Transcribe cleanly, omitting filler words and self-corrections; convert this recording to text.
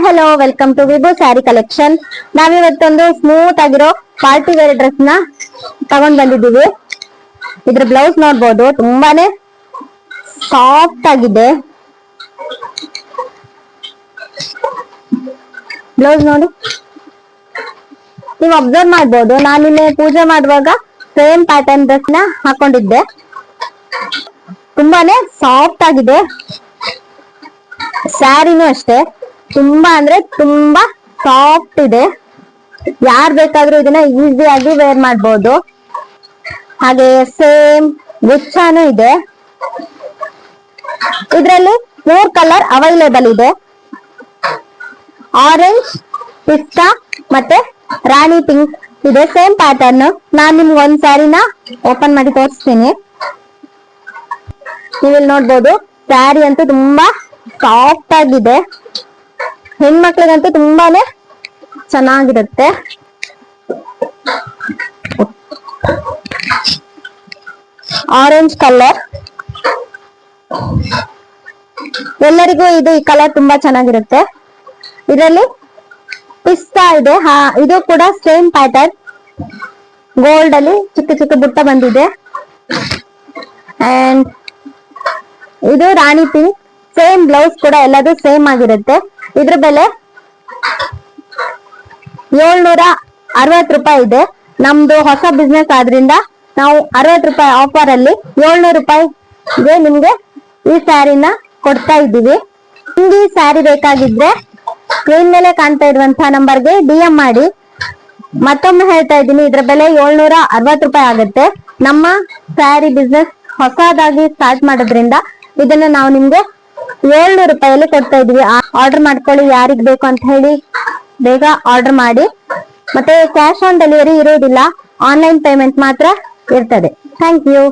Hello, welcome to Vibhu sari collection. ನಾವಿವತ್ತೊಂದು smooth ಆಗಿರೋ party wear dress ನ ತಗೊಂಡ್ ಬಂದಿದ್ದೀವಿ. ಇದ್ರ ಬ್ಲೌಸ್ ನೋಡ್ಬೋದು, ತುಂಬಾನೇ ಸಾಫ್ಟ್ ಆಗಿದೆ. ಬ್ಲೌಸ್ ನೋಡಿ, ನೀವು ಅಬ್ಸರ್ವ್ ಮಾಡ್ಬೋದು. ನಾನು ನಿನ್ನೆ ಪೂಜೆ ಮಾಡುವಾಗ ಸೇಮ್ ಪ್ಯಾಟರ್ನ್ ಡ್ರೆಸ್ ನ ಹಾಕೊಂಡಿದ್ದೆ. ತುಂಬಾನೇ ಸಾಫ್ಟ್ ಆಗಿದೆ. ಸ್ಯಾರಿನೂ ಅಷ್ಟೇ, ತುಂಬಾ ಅಂದ್ರೆ ತುಂಬಾ ಸಾಫ್ಟ್ ಇದೆ. ಯಾರ್ ಬೇಕಾದ್ರೂ ಇದನ್ನ ಈಸಿಯಾಗಿ ವೇರ್ ಮಾಡ್ಬೋದು. ಹಾಗೆ ಸೇಮ್ ಗುಚ್ಚಾನು ಇದೆ. ಇದರಲ್ಲಿ 4 ಕಲರ್ ಅವೈಲೇಬಲ್ ಇದೆ. ಆರೆಂಜ್, ಪಿಸ್ತಾ ಮತ್ತೆ ರಾಣಿ ಪಿಂಕ್ ಇದೆ. Same pattern. ನಾನ್ ನಿಮ್ಗೆ ಒಂದ್ ಸ್ಯಾರಿನ ಓಪನ್ ಮಾಡಿ ತೋರಿಸ್ತೀನಿ. ನೀವಿಲ್ಲಿ ನೋಡ್ಬೋದು, ಸ್ಯಾರಿ ಅಂತೂ ತುಂಬಾ ಸಾಫ್ಟ್ ಆಗಿದೆ. ಹೆಣ್ಮಕ್ಳಿಗಂತೂ ತುಂಬಾನೇ ಚೆನ್ನಾಗಿರುತ್ತೆ. ಆರೆಂಜ್ ಕಲರ್, ಎಲ್ಲರಿಗೂ ಈ ಕಲರ್ ತುಂಬಾ ಚೆನ್ನಾಗಿರುತ್ತೆ. ಇದರಲ್ಲಿ ಪಿಸ್ತಾ ಇದೆ. ಇದು ಕೂಡ ಸೇಮ್ ಪ್ಯಾಟರ್ನ್. ಗೋಲ್ಡ್ ಅಲ್ಲಿ ಚಿಕ್ಕ ಚಿಕ್ಕ ಬುಟ್ಟ ಬಂದಿದೆ. ಅಂಡ್ ಇದು ರಾಣಿ ಪಿಂಕ್. ಸೇಮ್ ಬ್ಲೌಸ್ ಕೂಡ ಎಲ್ಲದೂ ಸೇಮ್ ಆಗಿರುತ್ತೆ. ಇದ್ರ ಬೆಲೆ 760 ರೂಪಾಯಿ ಇದೆ. ನಮ್ದು ಹೊಸ ಬಿಸ್ನೆಸ್ ಆದ್ರಿಂದ ನಾವು 60 ರೂಪಾಯಿ ಆಫರ್ ಅಲ್ಲಿ 700 ರೂಪಾಯಿಗೆ ನಿಮ್ಗೆ ಈ ಸ್ಯಾರಿನ ಕೊಡ್ತಾ ಇದ್ದೀವಿ. ನಿಮ್ಗೆ ಈ ಸ್ಯಾರಿ ಬೇಕಾಗಿದ್ರೆ ಸ್ಕ್ರೀನ್ ಮೇಲೆ ಕಾಣ್ತಾ ಇರುವಂತಹ ನಂಬರ್ಗೆ DM ಮಾಡಿ. ಮತ್ತೊಮ್ಮೆ ಹೇಳ್ತಾ ಇದ್ದೀನಿ, ಇದ್ರ ಬೆಲೆ 760 ರೂಪಾಯಿ ಆಗುತ್ತೆ. ನಮ್ಮ ಸ್ಯಾರಿ ಬಿಸ್ನೆಸ್ ಹೊಸದಾಗಿ ಸ್ಟಾರ್ಟ್ ಮಾಡೋದ್ರಿಂದ ಇದನ್ನ ನಾವು ನಿಮ್ಗೆ 700 ರೂಪಾಯಲ್ಲಿ ಕೊಡ್ತಾ ಇದೀವಿ. ಆರ್ಡರ್ ಮಾಡ್ಕೊಳ್ಳಿ, ಯಾರಿಗ್ ಬೇಕು ಅಂತ ಹೇಳಿ ಬೇಗ ಆರ್ಡರ್ ಮಾಡಿ. ಮತ್ತೆ ಕ್ಯಾಶ್ ಆನ್ ಡೆಲಿವರಿ ಇರೋದಿಲ್ಲ, ಆನ್ಲೈನ್ ಪೇಮೆಂಟ್ ಮಾತ್ರ ಇರ್ತದೆ. Thank you.